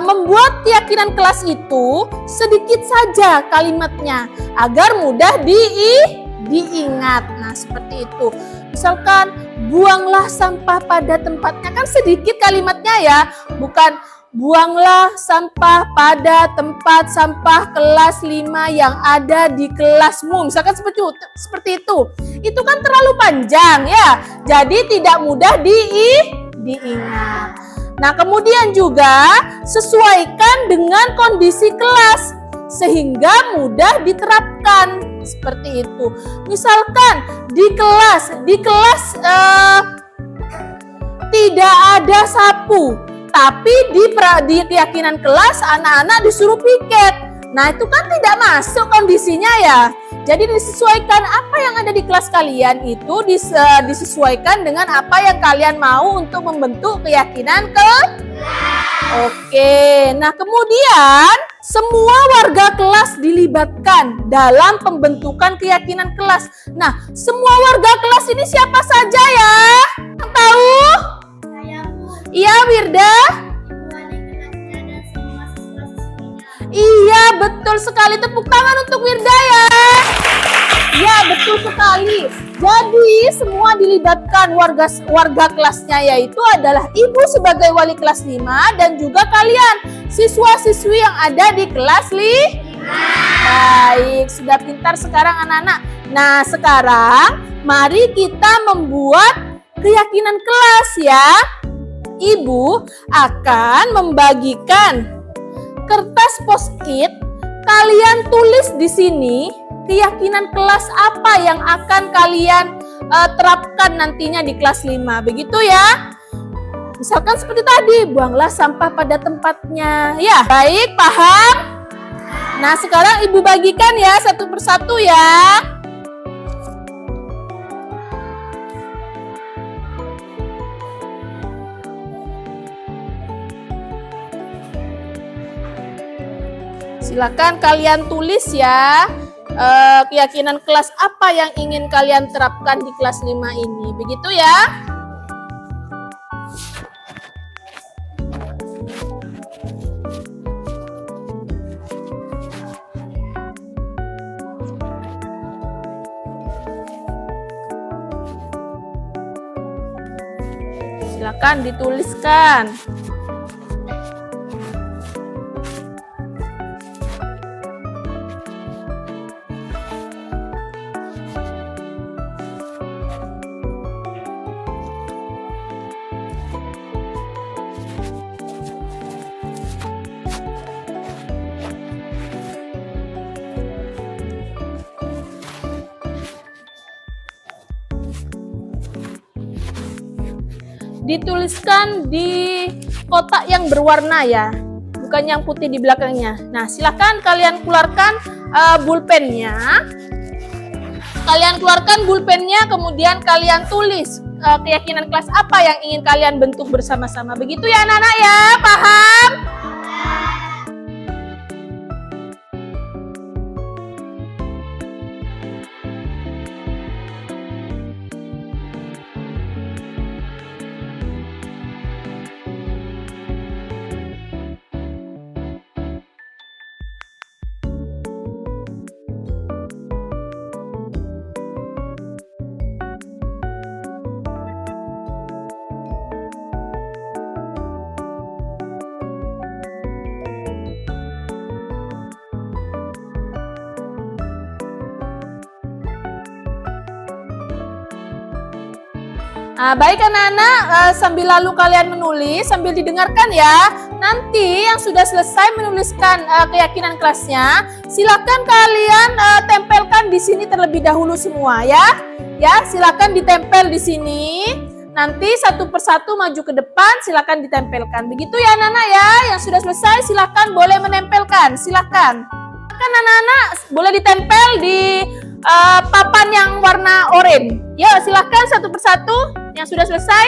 membuat keyakinan kelas itu sedikit saja kalimatnya agar mudah diingat. Nah, seperti itu. Misalkan buanglah sampah pada tempatnya, kan sedikit kalimatnya ya, bukan buanglah sampah pada tempat sampah kelas 5 yang ada di kelasmu. Misalkan seperti itu. Itu kan terlalu panjang ya. Jadi tidak mudah diingat. Nah, kemudian juga sesuaikan dengan kondisi kelas sehingga mudah diterapkan. Seperti itu. Misalkan di kelas tidak ada sapu, tapi di keyakinan kelas anak-anak disuruh piket. Nah, itu kan tidak masuk kondisinya ya. Jadi disesuaikan apa yang ada di kelas kalian itu disesuaikan dengan apa yang kalian mau untuk membentuk keyakinan Oke, nah kemudian semua warga kelas dilibatkan dalam pembentukan keyakinan kelas. Nah, semua warga kelas ini siapa saja ya? Yang tahu? Iya, Wirda? Iya, betul sekali. Tepuk tangan untuk Wirda ya. Ya, betul sekali. Jadi semua dilibatkan warga kelasnya, yaitu adalah ibu sebagai wali kelas 5 dan juga kalian siswa-siswi yang ada di kelas 5. Baik, sudah pintar sekarang anak-anak. Nah, sekarang mari kita membuat keyakinan kelas ya. Ibu akan membagikan kertas post-it. Kalian tulis di sini keyakinan kelas apa yang akan kalian terapkan nantinya di kelas 5. Begitu ya. Misalkan seperti tadi, buanglah sampah pada tempatnya. Ya, baik, paham? Nah, sekarang Ibu bagikan ya satu persatu ya. Silakan kalian tulis ya. Keyakinan kelas apa yang ingin kalian terapkan di kelas 5 ini. Begitu ya. Silakan dituliskan. Dituliskan di kotak yang berwarna ya, bukan yang putih di belakangnya. Nah, silakan kalian keluarkan pulpennya. Kemudian kalian tulis keyakinan kelas apa yang ingin kalian bentuk bersama-sama. Begitu ya anak-anak ya, paham? Nah, baik anak-anak, sambil lalu kalian menulis, sambil didengarkan ya. Nanti yang sudah selesai menuliskan keyakinan kelasnya, silakan kalian tempelkan di sini terlebih dahulu semua ya. Ya, silakan ditempel di sini. Nanti satu persatu maju ke depan, silakan ditempelkan. Begitu ya anak-anak ya. Yang sudah selesai silakan boleh menempelkan. Silakan. Silakan anak-anak boleh ditempel di papan yang warna oranye. Yuk, silakan satu persatu yang sudah selesai.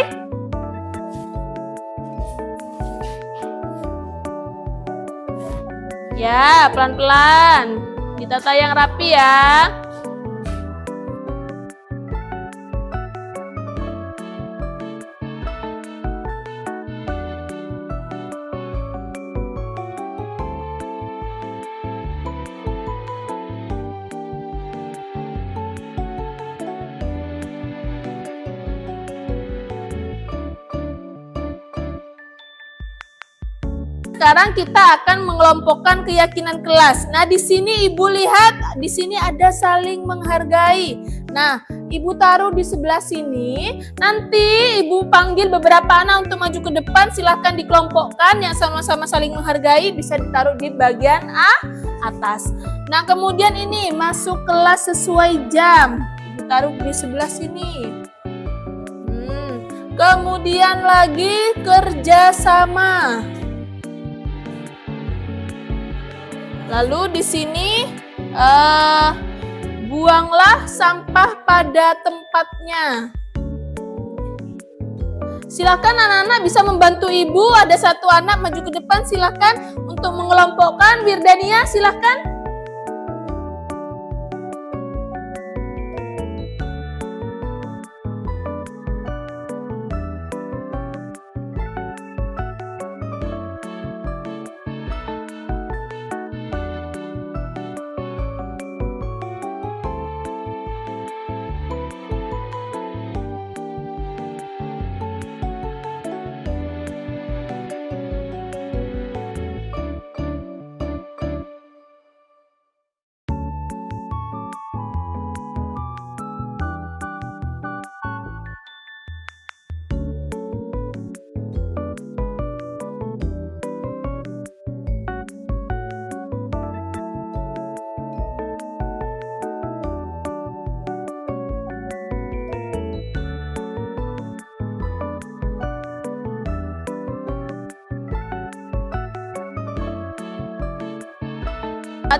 Ya, pelan-pelan. Ditata yang rapi ya. Sekarang kita akan mengelompokkan keyakinan kelas. Nah, di sini Ibu lihat, di sini ada saling menghargai. Nah, Ibu taruh di sebelah sini. Nanti Ibu panggil beberapa anak untuk maju ke depan. Silahkan dikelompokkan yang sama-sama saling menghargai. Bisa ditaruh di bagian atas. Nah, kemudian ini masuk kelas sesuai jam. Ibu taruh di sebelah sini. Kemudian lagi kerjasama. Lalu di sini buanglah sampah pada tempatnya. Silakan anak-anak bisa membantu ibu. Ada satu anak maju ke depan, silakan untuk mengelompokkan. Wirdania, silakan.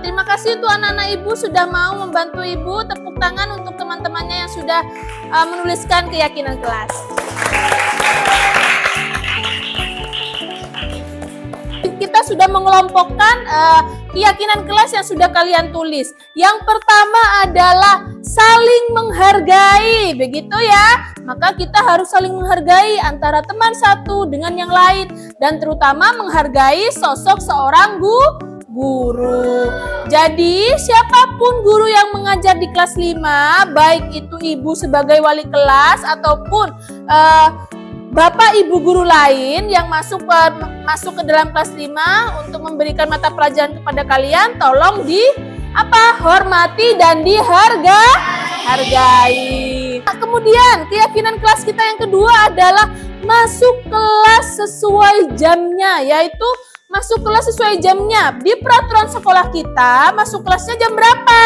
Terima kasih untuk anak-anak ibu sudah mau membantu ibu. Tepuk tangan untuk teman-temannya yang sudah menuliskan keyakinan kelas. Kita sudah mengelompokkan keyakinan kelas yang sudah kalian tulis. Yang pertama adalah saling menghargai, begitu ya. Maka kita harus saling menghargai antara teman satu dengan yang lain. Dan terutama menghargai sosok seorang guru. Jadi siapapun guru yang mengajar di kelas 5, baik itu ibu sebagai wali kelas ataupun bapak ibu guru lain yang masuk ke dalam kelas 5 untuk memberikan mata pelajaran kepada kalian, tolong hormati dan dihargai. Nah, kemudian keyakinan kelas kita yang kedua adalah masuk kelas sesuai jamnya, yaitu masuk kelas sesuai jamnya. Di peraturan sekolah kita, masuk kelasnya jam berapa?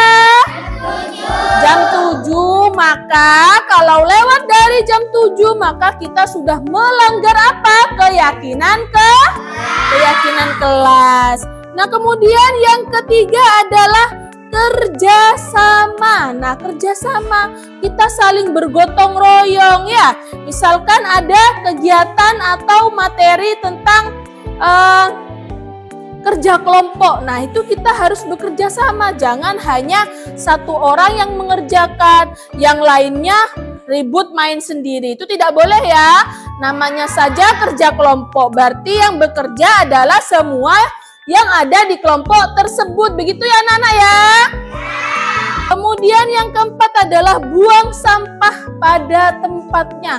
Jam 7. Maka kalau lewat dari jam 7, maka kita sudah melanggar apa? Keyakinan kelas. Nah, kemudian yang ketiga adalah kerjasama. Nah, kerjasama kita saling bergotong royong ya. Misalkan ada kegiatan atau materi tentang kerja kelompok. Nah, itu kita harus bekerja sama. Jangan hanya satu orang yang mengerjakan, yang lainnya ribut main sendiri. Itu tidak boleh ya. Namanya saja kerja kelompok. Berarti yang bekerja adalah semua yang ada di kelompok tersebut. Begitu ya anak-anak ya. Kemudian yang keempat adalah buang sampah pada tempatnya.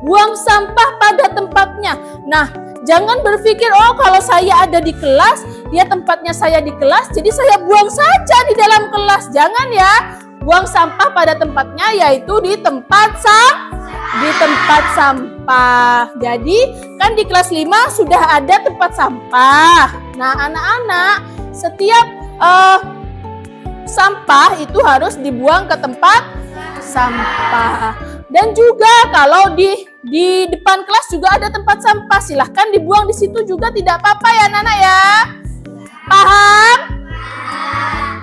Buang sampah pada tempatnya. Nah, jangan berpikir, oh kalau saya ada di kelas, ya tempatnya saya di kelas, jadi saya buang saja di dalam kelas. Jangan ya, buang sampah pada tempatnya, yaitu di tempat sampah. Jadi kan di kelas 5 sudah ada tempat sampah. Nah anak-anak, setiap sampah itu harus dibuang ke tempat sampah. Dan juga kalau di depan kelas juga ada tempat sampah, silahkan dibuang di situ juga, tidak apa-apa ya anak-anak ya. Paham?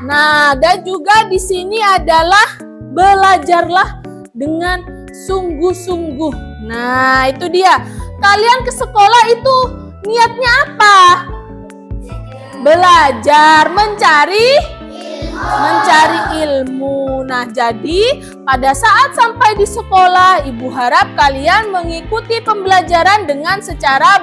Nah, dan juga di sini adalah belajarlah dengan sungguh-sungguh. Nah, itu dia. Kalian ke sekolah itu niatnya apa? Belajar, mencari ilmu. Nah, jadi pada saat sampai di sekolah, ibu harap kalian mengikuti pembelajaran dengan secara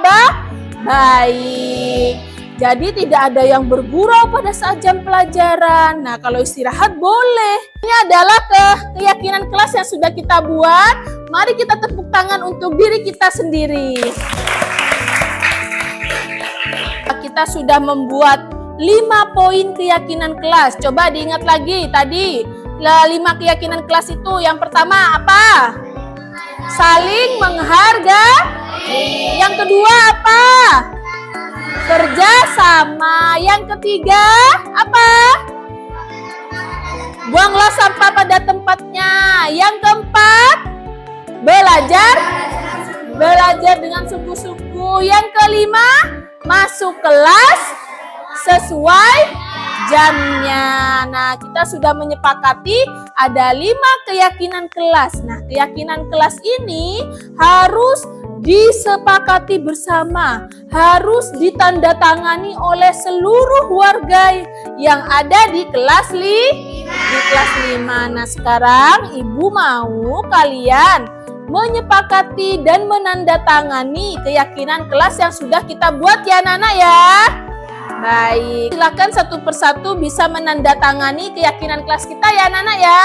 baik. Jadi tidak ada yang bergurau pada saat jam pelajaran. Nah, kalau istirahat boleh. Ini adalah keyakinan kelas yang sudah kita buat. Mari kita tepuk tangan untuk diri kita sendiri. Kita sudah membuat 5 poin keyakinan kelas. Coba diingat lagi tadi 5 keyakinan kelas itu. Yang pertama apa? Saling menghargai. Yang kedua apa? Kerja sama. Yang ketiga apa? Buanglah sampah pada tempatnya. Yang keempat, belajar dengan sungguh-sungguh. Yang kelima, masuk kelas sesuai jamnya. Nah, kita sudah menyepakati ada 5 keyakinan kelas. Nah, keyakinan kelas ini harus disepakati bersama, harus ditandatangani oleh seluruh warga yang ada di kelas 5. Nah, sekarang Ibu mau kalian menyepakati dan menandatangani keyakinan kelas yang sudah kita buat ya anak-anak ya. Baik, silakan satu persatu bisa menandatangani keyakinan kelas kita ya anak-anak ya.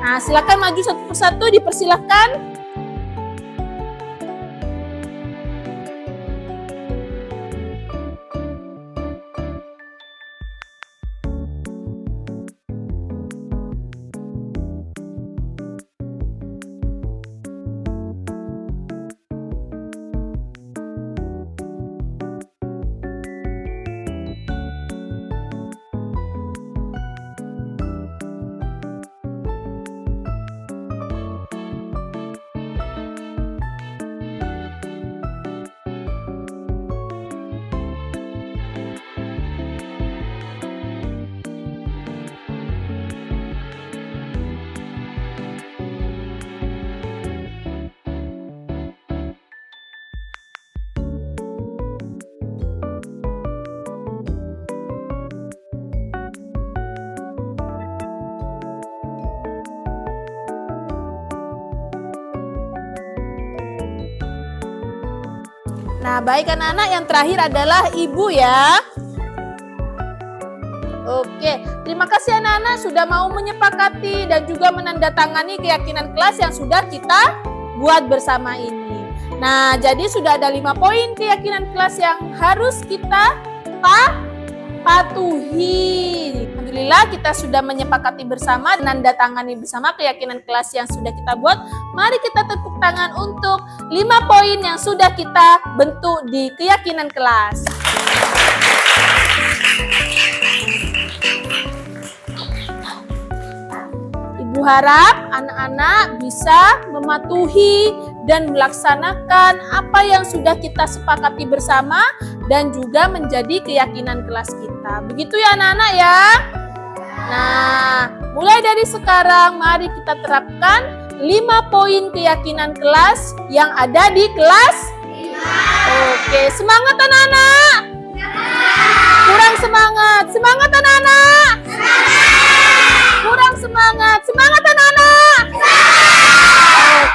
Nah, silakan maju satu persatu, dipersilakan. Nah, baik anak-anak, yang terakhir adalah Ibu ya. Oke, terima kasih anak-anak sudah mau menyepakati dan juga menandatangani keyakinan kelas yang sudah kita buat bersama ini. Nah, jadi sudah ada 5 poin keyakinan kelas yang harus kita patuhi. Alhamdulillah kita sudah menyepakati bersama, menandatangani bersama keyakinan kelas yang sudah kita buat. Mari kita tepuk tangan untuk 5 poin yang sudah kita bentuk di keyakinan kelas. Ibu harap anak-anak bisa mematuhi dan melaksanakan apa yang sudah kita sepakati bersama dan juga menjadi keyakinan kelas kita. Begitu ya anak-anak ya. Nah, mulai dari sekarang mari kita terapkan 5 poin keyakinan kelas yang ada di kelas 5. Oke, semangat anak-anak. Kurang semangat. Semangat anak-anak. Kurang semangat. Semangat anak-anak.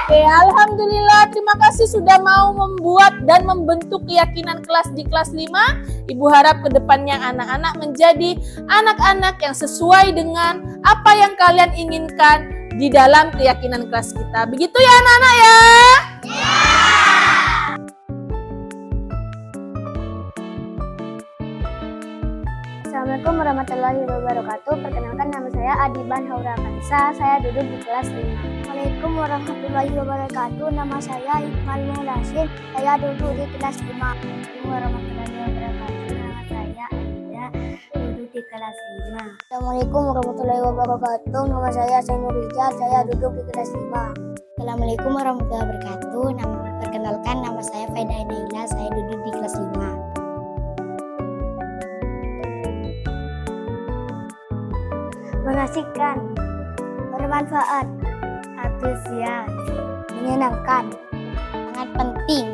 Oke, alhamdulillah, terima kasih sudah mau membuat dan membentuk keyakinan kelas di kelas 5. Ibu harap ke depannya anak-anak menjadi anak-anak yang sesuai dengan apa yang kalian inginkan di dalam keyakinan kelas kita. Begitu ya anak-anak ya? Assalamualaikum warahmatullahi wabarakatuh. Perkenalkan, nama saya Adiban Haura Kansa. Saya duduk di kelas 5. Assalamualaikum warahmatullahi wabarakatuh. Nama saya Iqmal Mulasin. Saya duduk di kelas 5. Assalamualaikum warahmatullahi wabarakatuh. Nama saya Aida, duduk di kelas 5. Assalamualaikum warahmatullahi wabarakatuh. Nama saya Sainur Rijal. Saya duduk di kelas 5. Assalamualaikum warahmatullahi wabarakatuh. Perkenalkan, nama saya Faida Naila. Saya duduk di kelas 5. Mengasihkan, bermanfaat, antusias, menyenangkan, sangat penting.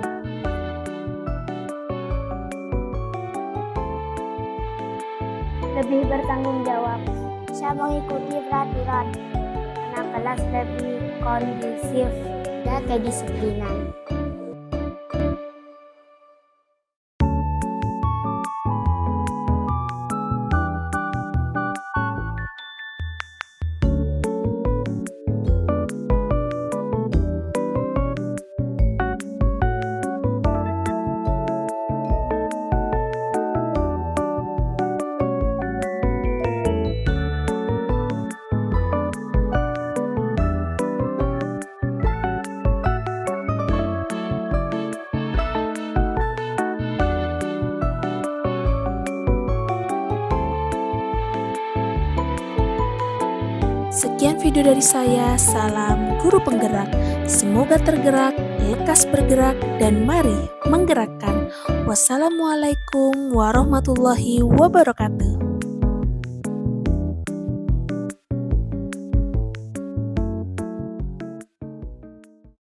Lebih bertanggung jawab, bisa mengikuti peraturan, karena kelas lebih kondusif dan kedisiplinan. Sekian video dari saya, salam guru penggerak. Semoga tergerak, lekas bergerak, dan mari menggerakkan. Wassalamualaikum warahmatullahi wabarakatuh.